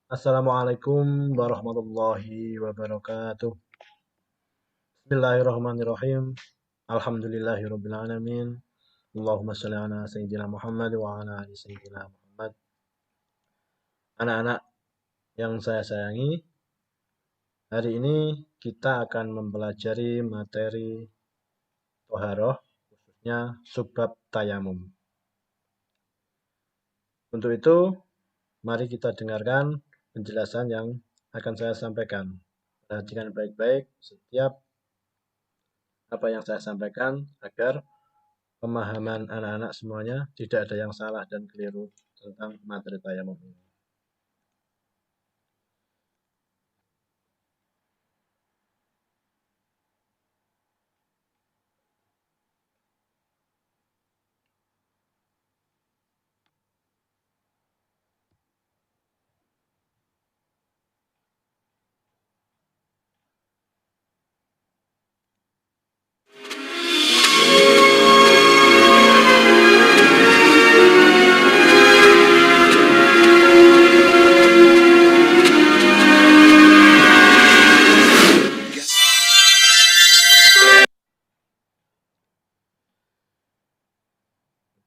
Assalamualaikum warahmatullahi wabarakatuh. Bismillahirrahmanirrahim. Alhamdulillahirabbil alamin. Allahumma shalli ala sayyidina Muhammad wa ala ali sayyidina Muhammad. Anak-anak yang saya sayangi, hari ini kita akan mempelajari materi Toharoh, khususnya subbab tayamum. Untuk itu, mari kita dengarkan penjelasan yang akan saya sampaikan. Perhatikan baik-baik setiap apa yang saya sampaikan agar pemahaman anak-anak semuanya tidak ada yang salah dan keliru tentang materi tayamum ini.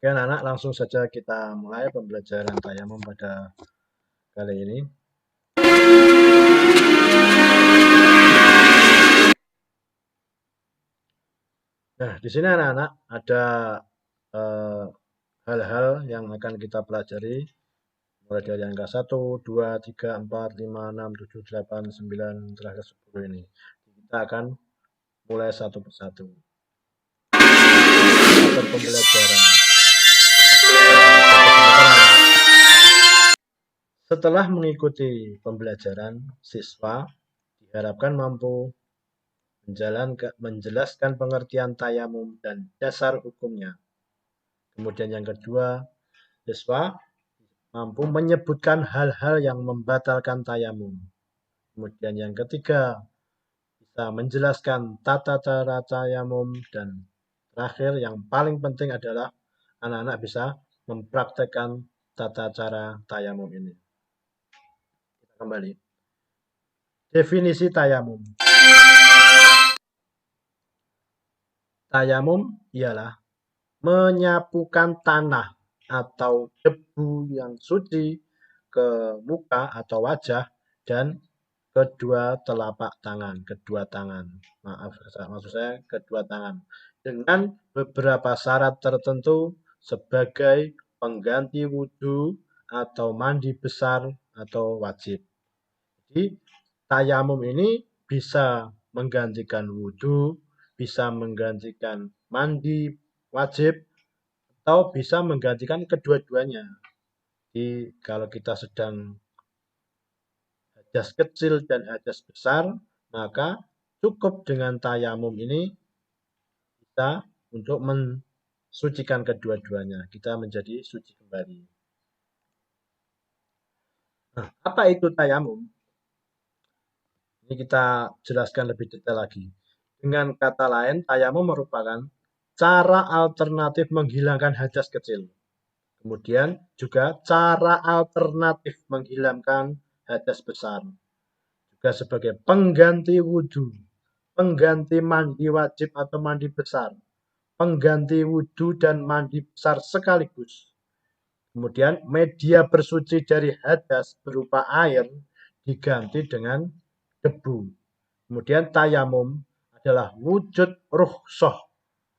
Oke anak-anak, langsung saja kita mulai pembelajaran tayamum pada kali ini. Nah, di sini anak-anak ada hal-hal yang akan kita pelajari mulai dari angka 1, 2, 3, 4, 5, 6, 7, 8, 9, terakhir 10 ini. Kita akan mulai satu persatu. Pembelajaran. Setelah mengikuti pembelajaran, siswa diharapkan mampu menjelaskan pengertian tayamum dan dasar hukumnya. Kemudian yang kedua, siswa mampu menyebutkan hal-hal yang membatalkan tayamum. Kemudian yang ketiga, bisa menjelaskan tata cara tayamum, dan terakhir yang paling penting adalah anak-anak bisa mempraktekkan tata cara tayamum ini. Kita kembali. Definisi tayamum. Tayamum ialah menyapukan tanah atau debu yang suci ke muka atau wajah dan kedua telapak tangan, maksud saya kedua tangan, dengan beberapa syarat tertentu sebagai pengganti wudhu atau mandi besar atau wajib. Jadi tayamum ini bisa menggantikan wudhu, bisa menggantikan mandi wajib, atau bisa menggantikan kedua-duanya. Jadi kalau kita sedang hadas kecil dan hadas besar, maka cukup dengan tayamum ini bisa untuk mensucikan kedua-duanya. Kita menjadi suci kembali. Nah, apa itu tayamum? Ini kita jelaskan lebih detail lagi. Dengan kata lain, tayamum merupakan cara alternatif menghilangkan hadas kecil. Kemudian juga cara alternatif menghilangkan hadas besar. Juga sebagai pengganti wudhu, pengganti mandi wajib atau mandi besar, pengganti wudhu dan mandi besar sekaligus. Kemudian media bersuci dari hadas berupa air diganti dengan debu. Kemudian tayamum adalah wujud rukhsah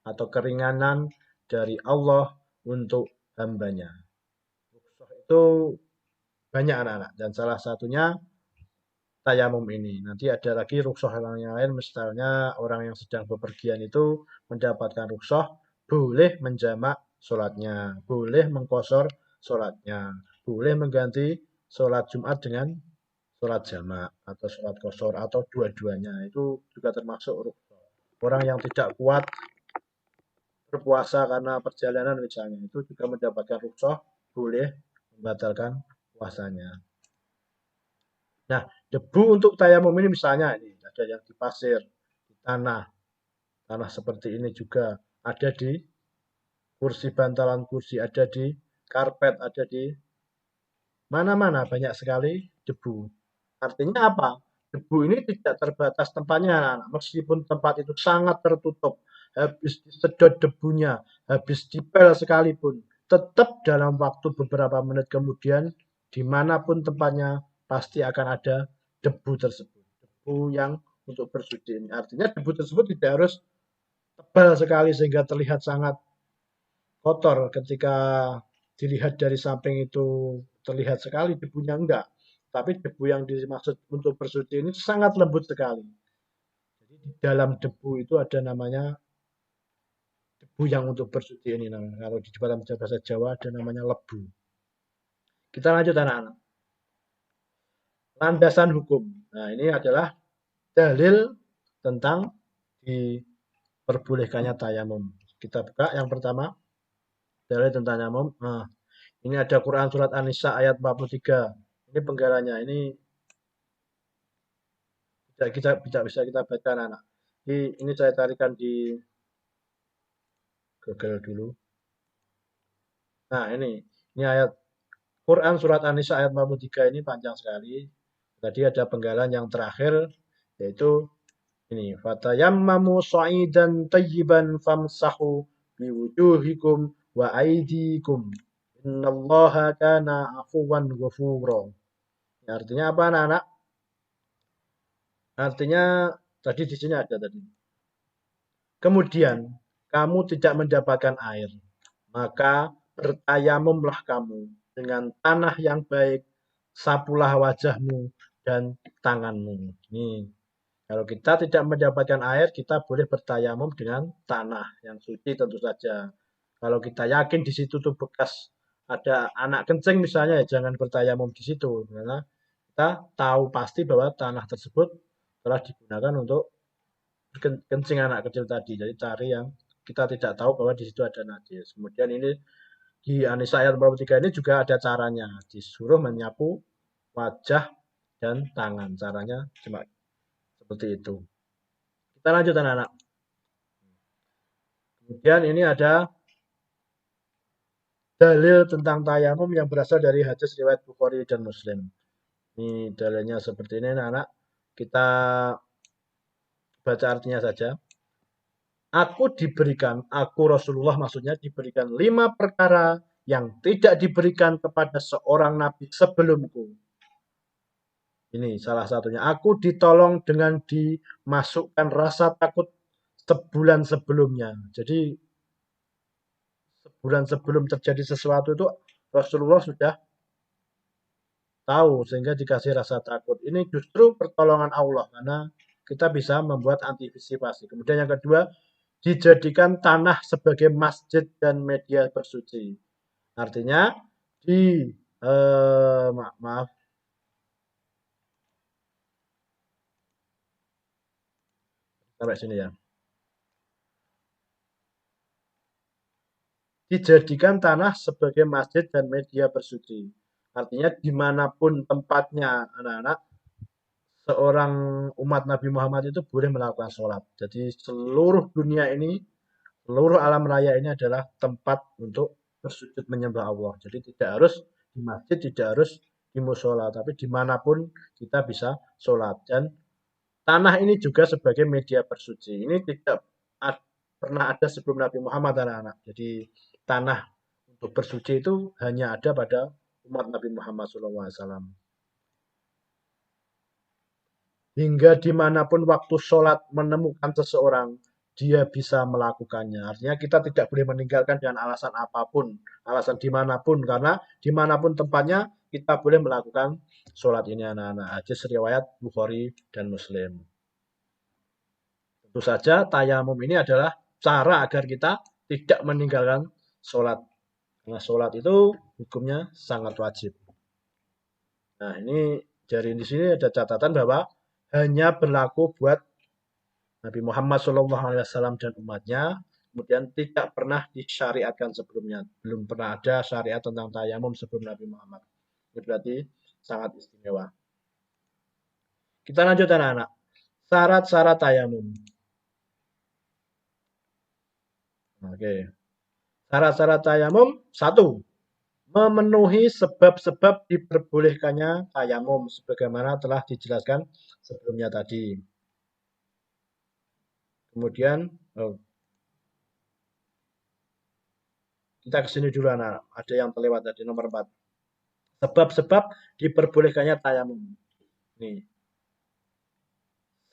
atau keringanan dari Allah untuk hambanya. Rukhsah itu banyak anak-anak, dan salah satunya tayamum ini. Nanti ada lagi rukhsah yang lain, misalnya orang yang sedang bepergian itu mendapatkan rukhsah boleh menjamak sholatnya, boleh mengqashar sholatnya, boleh mengganti sholat Jumat dengan sholat jamak atau sholat qashar atau dua-duanya. Itu juga termasuk rukhsah. Orang yang tidak kuat berpuasa karena perjalanan misalnya, itu juga mendapatkan rukhsah, boleh membatalkan puasanya. Nah, debu untuk tayamum ini misalnya ini ada yang di pasir, di tanah seperti ini juga, ada di kursi, bantalan kursi, ada di karpet, ada di mana-mana, banyak sekali debu. Artinya apa? Debu ini tidak terbatas tempatnya, anak-anak. Meskipun tempat itu sangat tertutup, habis disedot debunya, habis dipel sekalipun, tetap dalam waktu beberapa menit kemudian, dimanapun tempatnya, pasti akan ada debu tersebut. Debu yang untuk bersuci ini. Artinya debu tersebut tidak harus tebal sekali sehingga terlihat sangat kotor ketika dilihat dari samping itu terlihat sekali debunya enggak. Tapi debu yang dimaksud untuk bersuci ini sangat lembut sekali. Jadi di dalam debu itu ada namanya debu yang untuk bersuci ini namanya. Kalau di dalam bahasa Jawa ada namanya lebu. Kita lanjut anak-anak. Landasan hukum. Nah, ini adalah dalil tentang diperbolehkannya tayamum. Kita buka yang pertama, dalil tentang tayamum. Nah, ini ada Quran surat An-Nisa ayat 43. Ini penggalanya. Ini bisa kita baca anak-anak. Ini saya carikan di Google dulu. Nah, ini ayat Quran surat An-Nisa ayat 43 ini panjang sekali. Tadi ada penggalan yang terakhir yaitu ini fatayammamu sa'idan tayyiban famsahu biwujuhikum wa aydikum innallaha kana afuwan ghafura. Artinya apa anak-anak? Artinya tadi di sini ada tadi. Kemudian kamu tidak mendapatkan air, maka bertayamumlah kamu dengan tanah yang baik, sapulah wajahmu dan tanganmu. Ini kalau kita tidak mendapatkan air, kita boleh bertayamum dengan tanah yang suci tentu saja. Kalau kita yakin di situ tuh bekas ada anak kencing misalnya, ya jangan bertayamum di situ, karena kita tahu pasti bahwa tanah tersebut telah digunakan untuk kencing anak kecil tadi. Jadi cari yang kita tidak tahu bahwa di situ ada najis. Kemudian ini di An-Nisa ayat 43 ini juga ada caranya. Disuruh menyapu wajah dan tangan. Caranya cuma seperti itu. Kita lanjut anak-anak. Kemudian ini ada dalil tentang tayamum yang berasal dari hadis riwayat Bukhari dan Muslim. Ini dalilnya seperti ini anak-anak. Kita baca artinya saja. Aku Rasulullah maksudnya diberikan 5 perkara yang tidak diberikan kepada seorang nabi sebelumku. Ini salah satunya. Aku ditolong dengan dimasukkan rasa takut sebulan sebelumnya. Jadi sebulan sebelum terjadi sesuatu itu Rasulullah sudah tahu sehingga dikasih rasa takut. Ini justru pertolongan Allah karena kita bisa membuat antisipasi. Kemudian yang kedua, dijadikan tanah sebagai masjid dan media bersuci. Artinya di maaf sampai sini ya. Dijadikan tanah sebagai masjid dan media bersuci. Artinya dimanapun tempatnya anak-anak, seorang umat Nabi Muhammad itu boleh melakukan sholat. Jadi seluruh dunia ini, seluruh alam raya ini adalah tempat untuk bersujud menyembah Allah. Jadi tidak harus di masjid, tidak harus di musola, tapi dimanapun kita bisa sholat. Dan tanah ini juga sebagai media bersuci. Ini tidak pernah ada sebelum Nabi Muhammad anak-anak. Jadi tanah untuk bersuci itu hanya ada pada umat Nabi Muhammad SAW. Hingga dimanapun waktu sholat menemukan seseorang, dia bisa melakukannya. Artinya kita tidak boleh meninggalkan dengan alasan apapun, alasan dimanapun, karena dimanapun tempatnya kita boleh melakukan sholat ini anak-anak. Hadis riwayat Bukhari dan Muslim. Tentu saja tayamum ini adalah cara agar kita tidak meninggalkan sholat. Karena sholat itu hukumnya sangat wajib. Nah ini dari di sini ada catatan bahwa hanya berlaku buat Nabi Muhammad SAW dan umatnya, kemudian tidak pernah disyariatkan sebelumnya. Belum pernah ada syariat tentang tayamum sebelum Nabi Muhammad. Ini berarti sangat istimewa. Kita lanjut anak-anak. Syarat-syarat tayamum. Oke. Syarat-syarat tayamum, 1. memenuhi sebab-sebab diperbolehkannya tayamum sebagaimana telah dijelaskan sebelumnya tadi. Kemudian kita ke sini dulu anak, ada yang terlewat tadi nomor 4. Sebab-sebab diperbolehkannya tayamum. Nih.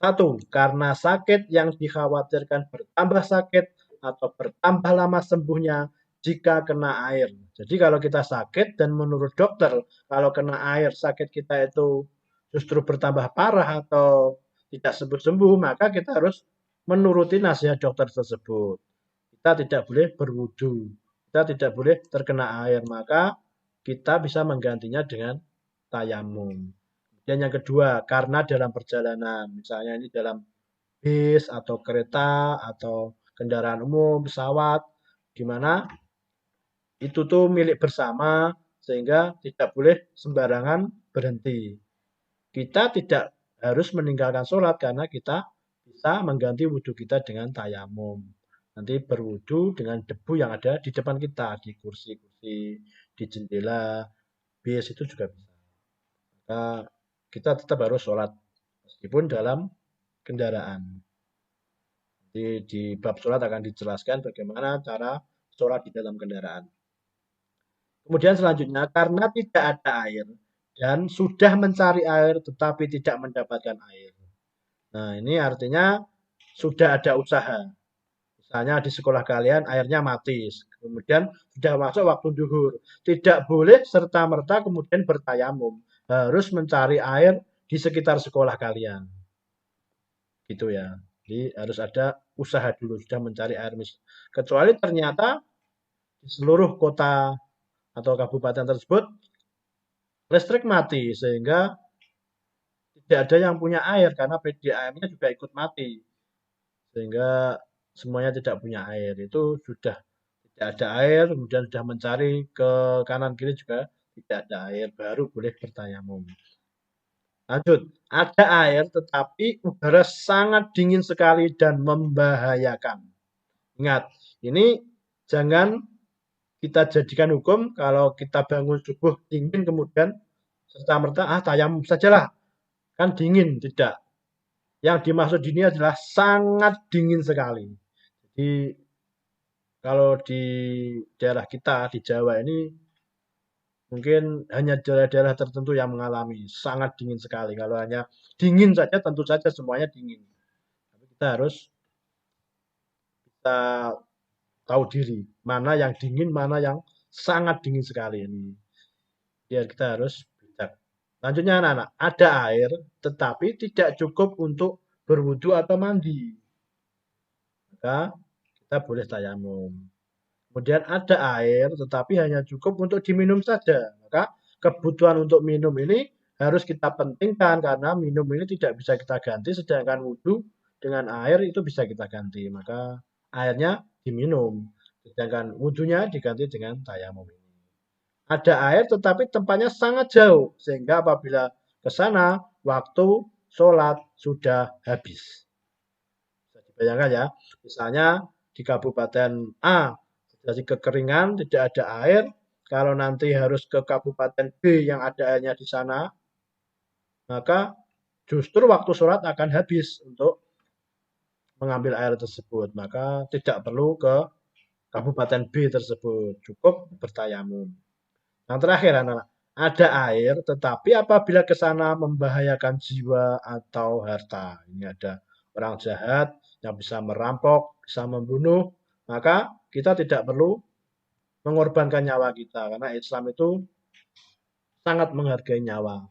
1. Karena sakit yang dikhawatirkan bertambah sakit atau bertambah lama sembuhnya jika kena air. Jadi kalau kita sakit dan menurut dokter kalau kena air sakit kita itu justru bertambah parah atau tidak sembuh-sembuh, maka kita harus menuruti nasihat dokter tersebut. Kita tidak boleh berwudu, kita tidak boleh terkena air, maka kita bisa menggantinya dengan tayamum. Dan yang kedua, karena dalam perjalanan, misalnya ini dalam bis atau kereta atau kendaraan umum, pesawat, di mana itu tuh milik bersama sehingga tidak boleh sembarangan berhenti. Kita tidak harus meninggalkan sholat karena kita bisa mengganti wudhu kita dengan tayamum. Nanti berwudhu dengan debu yang ada di depan kita, di kursi-kursi, di jendela, bis itu juga bisa. Maka kita tetap harus sholat meskipun dalam kendaraan. Di bab sholat akan dijelaskan bagaimana cara sholat di dalam kendaraan. Kemudian selanjutnya, karena tidak ada air dan sudah mencari air tetapi tidak mendapatkan air. Nah, ini artinya sudah ada usaha. Misalnya di sekolah kalian airnya mati, kemudian sudah masuk waktu duhur. Tidak boleh serta-merta kemudian bertayamum. Harus mencari air di sekitar sekolah kalian. Gitu ya. Jadi harus ada usaha dulu sudah mencari air. Kecuali ternyata di seluruh kota atau kabupaten tersebut listrik mati sehingga tidak ada yang punya air karena PDAM-nya juga ikut mati sehingga semuanya tidak punya air. Itu sudah tidak ada air, kemudian sudah mencari ke kanan kiri juga tidak ada air, baru boleh bertayamum. Lanjut, ada air tetapi udara sangat dingin sekali dan membahayakan. Ingat, ini jangan kita jadikan hukum kalau kita bangun subuh dingin kemudian serta-merta tayamum sajalah. Kan dingin, tidak. Yang dimaksud ini adalah sangat dingin sekali. Jadi kalau di daerah kita di Jawa ini mungkin hanya daerah-daerah tertentu yang mengalami sangat dingin sekali. Kalau hanya dingin saja tentu saja semuanya dingin. Tapi kita harus kita tahu diri mana yang dingin, mana yang sangat dingin sekali ini. Biar kita harus bijak. Lanjutnya anak-anak, ada air tetapi tidak cukup untuk berwudu atau mandi. Maka kita boleh tayamum. Kemudian ada air tetapi hanya cukup untuk diminum saja. Maka kebutuhan untuk minum ini harus kita pentingkan karena minum ini tidak bisa kita ganti sedangkan wudhu dengan air itu bisa kita ganti. Maka airnya diminum sedangkan wudhunya diganti dengan tayamum ini. Ada air tetapi tempatnya sangat jauh sehingga apabila ke sana waktu sholat sudah habis. Bisa dibayangkan ya, misalnya di Kabupaten A jadi kekeringan, tidak ada air. Kalau nanti harus ke Kabupaten B yang ada airnya di sana, maka justru waktu sholat akan habis untuk mengambil air tersebut. Maka tidak perlu ke Kabupaten B tersebut, cukup bertayamum. Yang terakhir anak-anak, ada air tetapi apabila ke sana membahayakan jiwa atau harta. Ini ada orang jahat yang bisa merampok, bisa membunuh, maka kita tidak perlu mengorbankan nyawa kita karena Islam itu sangat menghargai nyawa.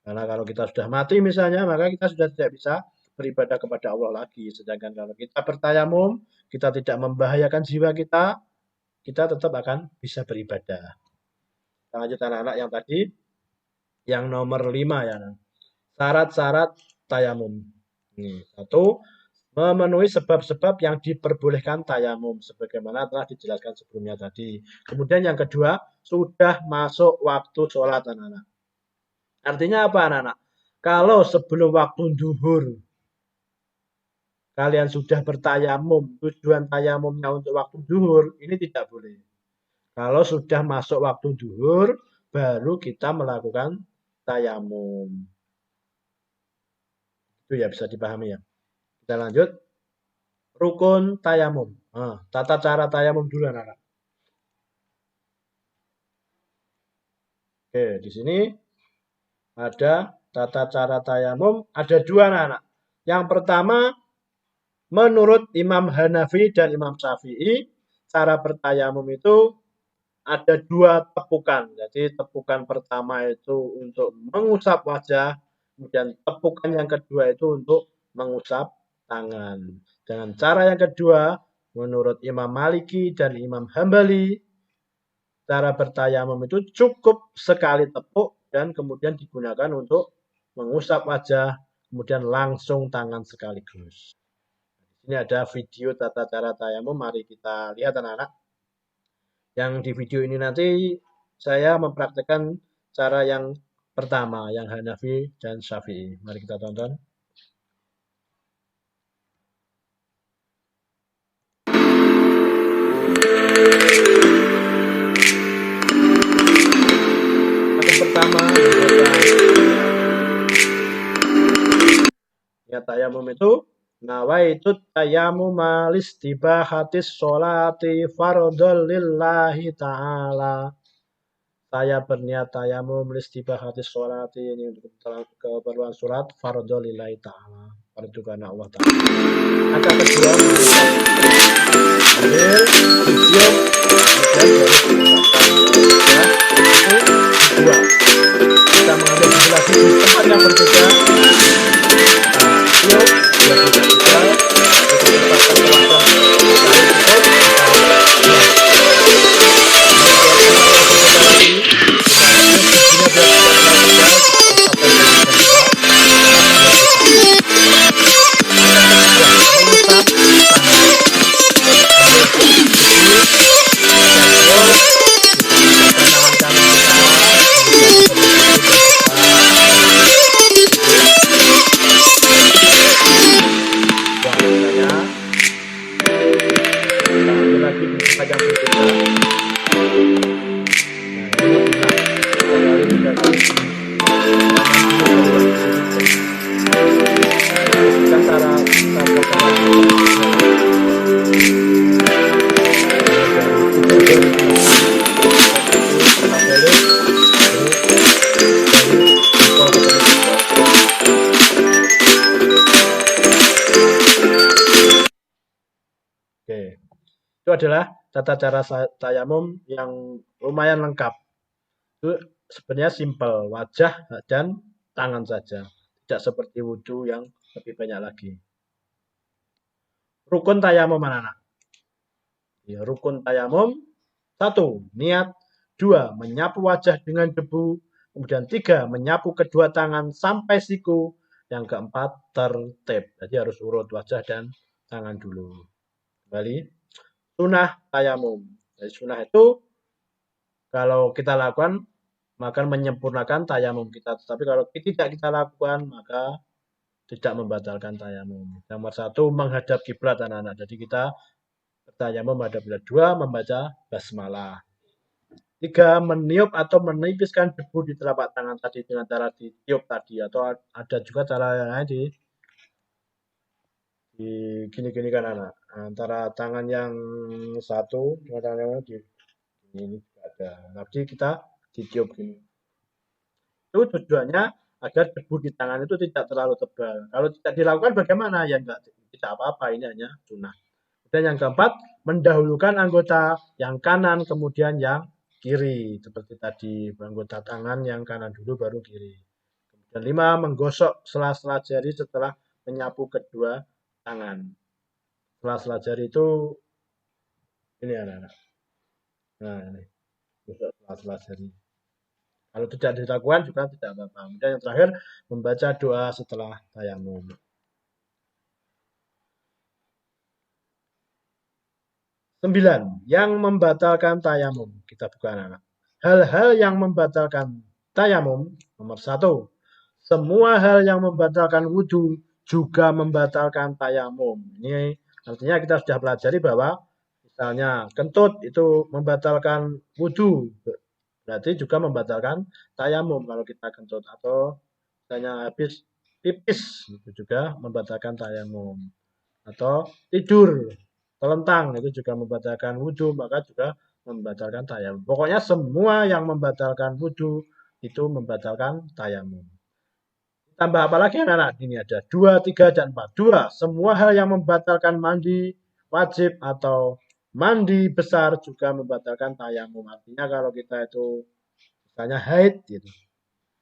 Karena kalau kita sudah mati misalnya, maka kita sudah tidak bisa beribadah kepada Allah lagi. Sedangkan kalau kita bertayamum, kita tidak membahayakan jiwa kita tetap akan bisa beribadah. Kita lanjut anak-anak yang tadi, yang nomor 5 ya. Syarat-syarat tayamum. Ini, 1. Memenuhi sebab-sebab yang diperbolehkan tayamum sebagaimana telah dijelaskan sebelumnya tadi. Kemudian yang kedua, sudah masuk waktu sholat anak-anak. Artinya apa anak-anak? Kalau sebelum waktu duhur kalian sudah bertayamum, tujuan tayamumnya untuk waktu duhur, ini tidak boleh. Kalau sudah masuk waktu duhur, baru kita melakukan tayamum. Itu ya bisa dipahami ya. Kita lanjut. Rukun tayamum. Nah, tata cara tayamum dulu anak-anak. Oke, di sini ada tata cara tayamum. Ada dua anak-anak. Yang pertama, menurut Imam Hanafi dan Imam Syafi'i, cara bertayamum itu ada dua tepukan. Jadi tepukan pertama itu untuk mengusap wajah, kemudian tepukan yang kedua itu untuk mengusap tangan. Dengan cara yang kedua, menurut Imam Maliki dan Imam Hambali, cara bertayamum itu cukup sekali tepuk dan kemudian digunakan untuk mengusap wajah, kemudian langsung tangan sekaligus. Ini ada video tata cara tayamum, mari kita lihat anak-anak. Yang di video ini nanti saya mempraktekkan cara yang pertama, yang Hanafi dan Syafi'i. Mari kita tonton. Yang pertama, ya tayamum itu nawaitu tayamum listibahatis sholati fardhol lillahi ta'ala. Saya berniat tayamum listibahatis sholati ini untuk keperluan sholat fardhol lillahi ta'ala. Fardu karena Allah Ta'ala. Kata kedua, ambil cium dan dua. Kita mengambil ventilasi di tempat yang berbeda. Cium, Itu adalah tata cara tayamum yang lumayan lengkap. Itu sebenarnya simpel, wajah dan tangan saja. Tidak seperti wudhu yang lebih banyak lagi. Rukun tayamum anak-anak. Ya, rukun tayamum. 1. Niat. 2. Menyapu wajah dengan debu. Kemudian 3. Menyapu kedua tangan sampai siku. Yang keempat, tertib. Jadi harus urut wajah dan tangan dulu. Kembali. Sunnah tayamum. Jadi sunnah itu kalau kita lakukan maka menyempurnakan tayamum kita. Tetapi kalau tidak kita lakukan maka tidak membatalkan tayamum. Nomor 1 menghadap kiblat anak-anak. Jadi kita bertayamum menghadap kiblat. 2 membaca basmalah. 3 meniup atau menipiskan debu di telapak tangan tadi dengan cara ditiup tadi atau ada juga cara yang lain di gini-gini kan anak. Antara tangan yang satu dengan tangan yang di ini juga ada. Nanti kita ditiup gini. Itu tujuannya agar debu di tangan itu tidak terlalu tebal. Kalau tidak dilakukan bagaimana? Ya enggak, tidak apa-apa, ini hanya sunnah. Dan yang keempat, mendahulukan anggota yang kanan kemudian yang kiri. Seperti tadi, anggota tangan yang kanan dulu baru kiri. Kemudian 5, menggosok sela-sela jari setelah menyapu kedua tangan. Sela-sela jari itu ini anak-anak. Nah, ini. Gosok sela-sela jari. Kalau tidak dilakukan juga tidak apa-apa. Kemudian yang terakhir, membaca doa setelah tayamum. 9. Yang membatalkan tayamum. Kita buka anak-anak. Hal-hal yang membatalkan tayamum. Nomor 1. Semua hal yang membatalkan wudhu juga membatalkan tayamum. Ini artinya kita sudah pelajari bahwa Misalnya kentut itu membatalkan wudhu, berarti juga membatalkan tayamum kalau kita kentut. Atau misalnya habis pipis itu juga membatalkan tayamum. Atau tidur telentang itu juga membatalkan wudhu, maka juga membatalkan tayamum. Pokoknya semua yang membatalkan wudhu itu membatalkan tayamum. Tambah apa lagi anak-anak? Ini ada 2, 3, dan 4. 2, semua hal yang membatalkan mandi wajib atau mandi besar juga membatalkan tayamum. Artinya kalau kita itu misalnya haid gitu,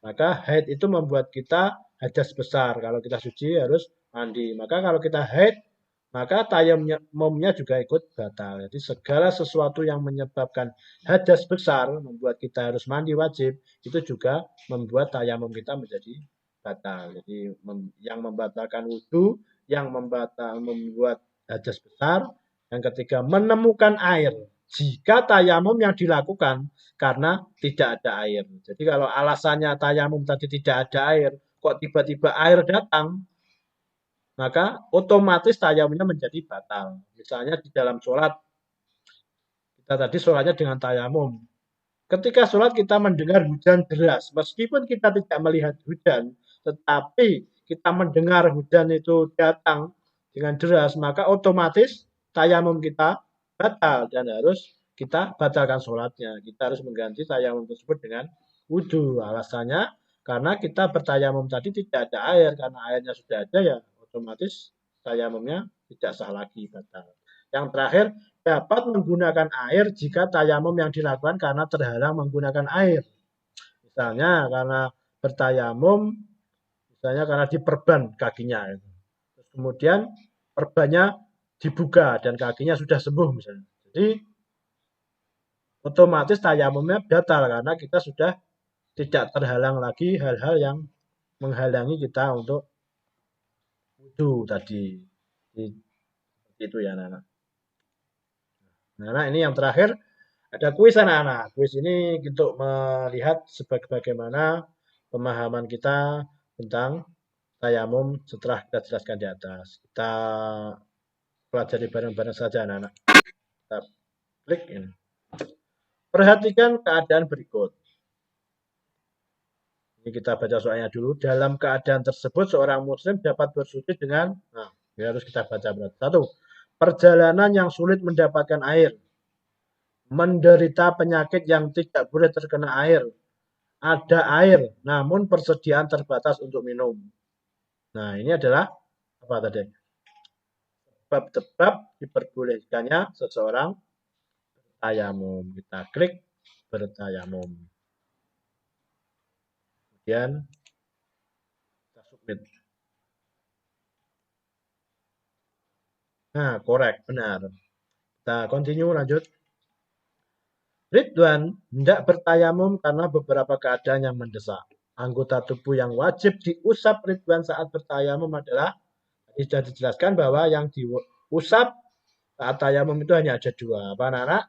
maka haid itu membuat kita hadas besar. Kalau kita suci harus mandi. Maka kalau kita haid, maka tayamumnya juga ikut batal. Jadi segala sesuatu yang menyebabkan hadas besar membuat kita harus mandi wajib, itu juga membuat tayamum kita menjadi batal. Jadi yang membatalkan wudhu, yang membuat hadas besar, yang ketiga menemukan air. Jika tayamum yang dilakukan karena tidak ada air. Jadi kalau alasannya tayamum tadi tidak ada air, kok tiba-tiba air datang, maka otomatis tayamumnya menjadi batal. Misalnya di dalam sholat, kita tadi sholatnya dengan tayamum. Ketika sholat kita mendengar hujan deras, meskipun kita tidak melihat hujan, tetapi kita mendengar hujan itu datang dengan deras, maka otomatis tayamum kita batal dan harus kita batalkan sholatnya. Kita harus mengganti tayamum tersebut dengan wudhu. Alasannya karena kita bertayamum tadi tidak ada air, karena airnya sudah ada ya otomatis tayamumnya tidak sah lagi batal. Yang terakhir, dapat menggunakan air jika tayamum yang dilakukan karena terhalang menggunakan air. Misalnya karena bertayamum, misalnya karena diperban kakinya. Terus kemudian perbannya dibuka dan kakinya sudah sembuh misalnya. Jadi otomatis tayamumnya batal karena kita sudah tidak terhalang lagi hal-hal yang menghalangi kita untuk wudhu tadi. Seperti itu ya anak-anak. Nah, ini yang terakhir ada kuis anak-anak. Kuis ini untuk melihat bagaimana pemahaman kita tentang tayamum setelah kita jelaskan di atas. Kita pelajari bareng-bareng saja anak-anak. Kita klik ini. Perhatikan keadaan berikut. Ini kita baca soalnya dulu. Dalam keadaan tersebut seorang muslim dapat bersuci dengan, nah, ini harus kita baca berarti. 1. Perjalanan yang sulit mendapatkan air. Menderita penyakit yang tidak boleh terkena air. Ada air, namun persediaan terbatas untuk minum. Nah, ini adalah apa tadi? Sebab-sebab diperbolehkannya seseorang bertayamum. Kita klik bertayamum. Kemudian kita submit. Nah, korek, benar. Kita continue lanjut. Ridwan hendak bertayamum karena beberapa keadaan yang mendesak. Anggota tubuh yang wajib diusap Ridwan saat bertayamum adalah, sudah dijelaskan bahwa yang diusap saat tayamum itu hanya ada 2. Apa anak-anak?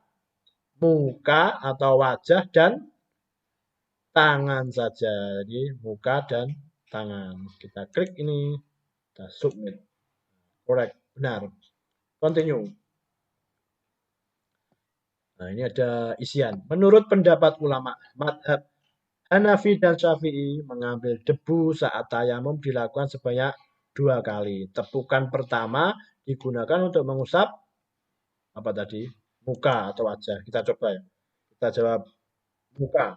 Muka atau wajah dan tangan saja. Jadi muka dan tangan. Kita klik ini, kita submit. Correct, benar. Continue. Nah, ini ada isian. Menurut pendapat ulama madhab Hanafi dan Syafi'i, mengambil debu saat tayamum dilakukan sebanyak 2 kali. Tepukan pertama digunakan untuk mengusap apa tadi? Muka atau wajah. Kita coba ya. Kita jawab muka.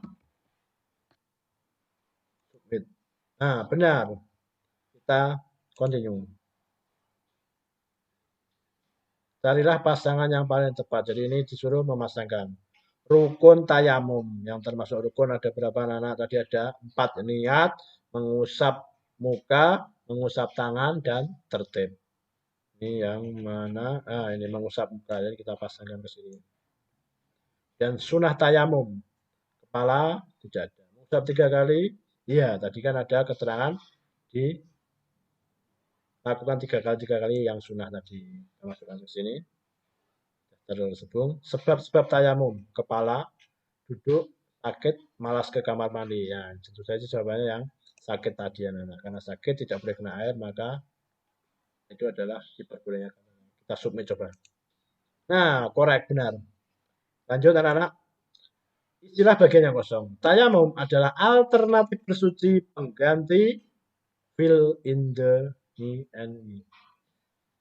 Submit. Nah, benar. Kita continue. Carilah pasangan yang paling tepat. Jadi ini disuruh memasangkan. Rukun tayamum. Yang termasuk rukun ada berapa anak? Tadi ada 4. Niat, mengusap muka, mengusap tangan, dan tertib. Ini yang mana? Ini mengusap muka. Jadi kita pasangkan ke sini. Dan sunah tayamum. Kepala tidak ada. Mengusap 3 kali. Iya, tadi kan ada keterangan di lakukan 3 kali yang sunnah tadi. Kita masukkan ke sini. Tersebut sebab-sebab tayamum. Kepala, duduk, sakit, malas ke kamar mandi. Ya, tentu saja jawabannya yang sakit tadi anak-anak. Karena sakit tidak boleh kena air, maka itu adalah diperbolehkan. Kita submit coba. Nah, korek, benar. Lanjut anak-anak. Istilah bagian yang kosong. Tayamum adalah alternatif bersuci pengganti fill in the me and me.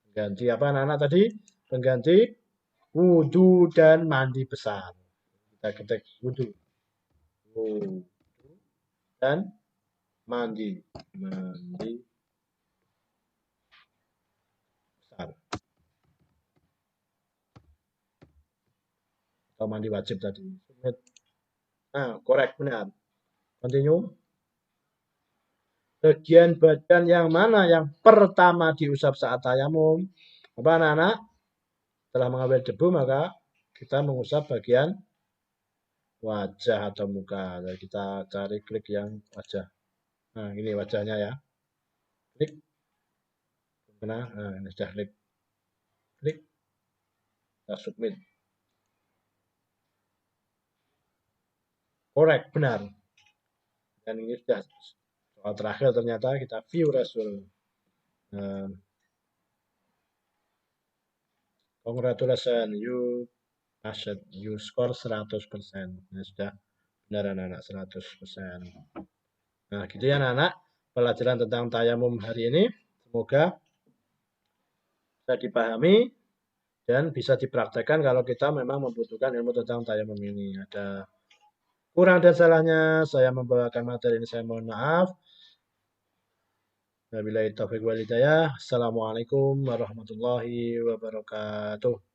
Pengganti apa anak-anak tadi? Pengganti wudhu dan mandi besar. Kita ketik wudhu. Wudhu dan mandi. Mandi besar. Atau mandi wajib tadi. Nah, korek, benar. Continue. Bagian badan yang mana yang pertama diusap saat tayamum? Apa anak-anak? Setelah mengambil debu, maka kita mengusap bagian wajah atau muka. Jadi kita cari klik yang wajah. Nah, ini wajahnya ya. Klik. Nah, ini sudah klik. Klik. Kita submit. Korek, benar. Dan ini sudah soal terakhir ternyata kita view result. Congratulations, you score 100%. Nah, sudah benar anak-anak 100%. Nah, gitu ya anak-anak. Pelajaran tentang tayamum hari ini. Semoga bisa dipahami dan bisa dipraktekkan kalau kita memang membutuhkan ilmu tentang tayamum ini. Ada kurang dan salahnya saya membawakan materi ini, saya mohon maaf. Wabillahi taufiq wal hidayah. Assalamualaikum warahmatullahi wabarakatuh.